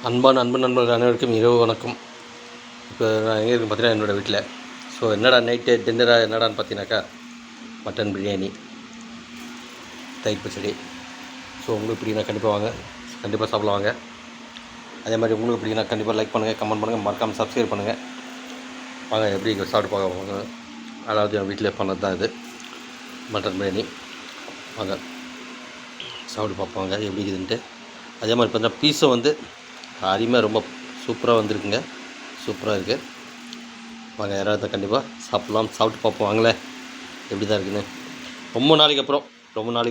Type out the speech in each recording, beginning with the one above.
அன்பான நண்பர்கள் அனைவருக்கும் இரவு வணக்கம். இப்போ நான் எங்கே இருக்குன்னு பார்த்தீங்கன்னா என்னோடய வீட்டில். ஸோ என்னடா நைட்டு டின்னராக என்னடான்னு பார்த்தீங்கன்னாக்கா மட்டன் பிரியாணி, தயிர் பச்சடி. ஸோ உங்களுக்கு பிடிக்குன்னா கண்டிப்பாக வாங்க, கண்டிப்பாக சாப்பிட வாங்க. அதே மாதிரி உங்களுக்கு பிடிக்குன்னா கண்டிப்பாக லைக் பண்ணுங்கள், கமெண்ட் பண்ணுங்கள், மறக்காமல் சப்ஸ்கிரைப் பண்ணுங்கள். வாங்க எப்படி சாப்பிட்டு பார்க்க. அதாவது என் வீட்டில் பண்ணது தான் இது மட்டன் பிரியாணி. வாங்க சாப்பிட்டு பார்ப்பாங்க எப்படி இருக்குதுன்ட்டு. அதே மாதிரி பார்த்தீங்கன்னா பீஸும் வந்து அருமையாக ரொம்ப சூப்பராக வந்திருக்குங்க, சூப்பராக இருக்குது. வாங்க யாராவது கண்டிப்பாக சாப்பிட்லாம், சாப்பிட்டு பார்ப்போம் வாங்களேன் எப்படி தான் இருக்குதுன்னு. ரொம்ப நாளைக்கு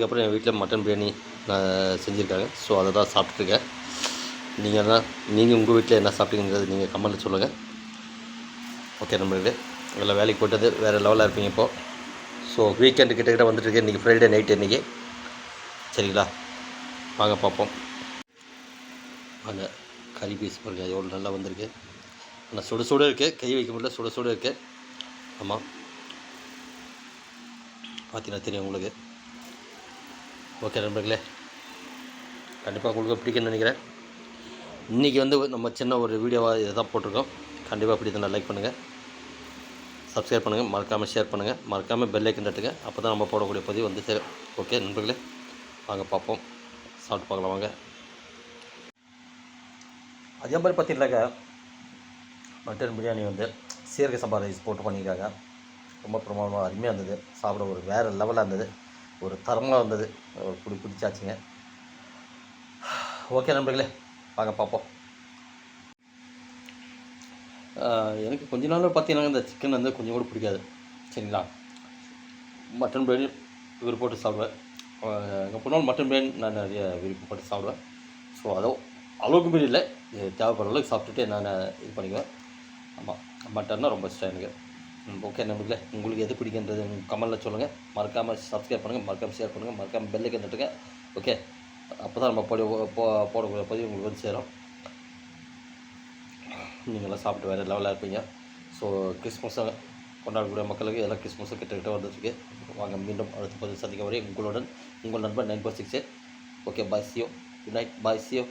அப்புறம் என் வீட்டில் மட்டன் பிரியாணி நான் செஞ்சுருக்காங்க. ஸோ அதை தான் சாப்பிட்ருக்கேன். நீங்கள் உங்கள் வீட்டில் என்ன சாப்பிட்டீங்கிறது நீங்கள் கமெண்ட்டில் சொல்லுங்கள். ஓகே நண்பர்களே, எல்லாம் வேலைக்கு போட்டது வேறு லெவலாக இருப்பீங்க இப்போது. ஸோ வீக்கெண்டு கிட்டக்கிட்ட வந்துட்டுருக்கு. இன்றைக்கி ஃப்ரைடே நைட்டு இன்றைக்கி, சரிங்களா? வாங்க பார்ப்போம். வாங்க கறி பீஸ் பாருங்க எவ்வளோ நல்லா வந்திருக்கு. ஆனால் சுட இருக்குது, கை வைக்க முடியல, சுட இருக்குது. ஆமாம், பார்த்தீங்கன்னா தெரியும் உங்களுக்கு. ஓகே நண்பர்களே, கண்டிப்பாக உங்களுக்கு பிடிக்குன்னு நினைக்கிறேன். இன்றைக்கி வந்து நம்ம சின்ன ஒரு வீடியோவாக இதை தான் போட்டிருக்கோம். கண்டிப்பாக பிடித்தனா லைக் பண்ணுங்கள், சப்ஸ்கிரைப் பண்ணுங்கள், மறக்காமல் ஷேர் பண்ணுங்கள், மறக்காமல் பெல் ஐக்கன் தட்டுங்க. அப்போ தான் நம்ம போடக்கூடிய பதிவு வந்து சேரும். ஓகே நண்பர்களே, வாங்க பார்ப்போம், சாப்பிட்டு பார்க்கலாம் வாங்க. அதே மாதிரி பார்த்தீங்கன்னாக்கா மட்டன் பிரியாணி வந்து சீரக சம்பா ரைஸ் போட்டு பண்ணியிருக்காங்க. ரொம்ப பிரமாதமாக அருமையாக இருந்தது. சாப்பிட ஒரு வேறு லெவலாக இருந்தது, ஒரு தரமாக இருந்தது. பிடிச்சாச்சுங்க. ஓகே நண்பர்களே, வாங்க பார்ப்போம். எனக்கு கொஞ்ச நாள் பார்த்தீங்கன்னா இந்த சிக்கன் வந்து கொஞ்சம் கூட பிடிக்காது, சரிங்களா? மட்டன் பிரியாணி விருப்பப்பட்டு சாப்பிடுவேன். எங்கள் போனாலும் மட்டன் பிரியாணி நான் நிறைய விருப்பப்பட்டு சாப்பிடுவேன். ஸோ அளவுக்கு மீறி இல்லை, தேவைப்படுற அளவுக்கு சாப்பிட்டுட்டு நான் இது பண்ணிக்குவேன். ஆமாம், மட்டன்னா ரொம்ப இஷ்டம் எனக்கு. ஓகே நண்பர்களே, உங்களுக்கு எது பிடிக்கின்றது கமெண்ட்டில் சொல்லுங்கள். மறக்காமல் சப்ஸ்கிரைப் பண்ணுங்கள், மறக்காமல் ஷேர் பண்ணுங்கள், மறக்காமல் பெல் ஐக்கன் தட்டுங்க. ஓகே, அப்போ தான் நம்ம போடக்கூடிய பதிவு உங்களுக்கு வந்து சேரும். நீங்களாம் சாப்பிட்டு வேறு லெவலாக இருப்பீங்க. ஸோ கிறிஸ்மஸை கொண்டாடக்கூடிய மக்களுக்கு எல்லாம் கிறிஸ்மஸும் கிட்ட வந்துட்டுருக்கு. வாங்க மீண்டும் அடுத்த பதிவு சந்திக்க வரை உங்களுடன் உங்கள் நண்பன் 946. ஓகே, பாய், சியோ, குட் நைட், பாய், சியோ.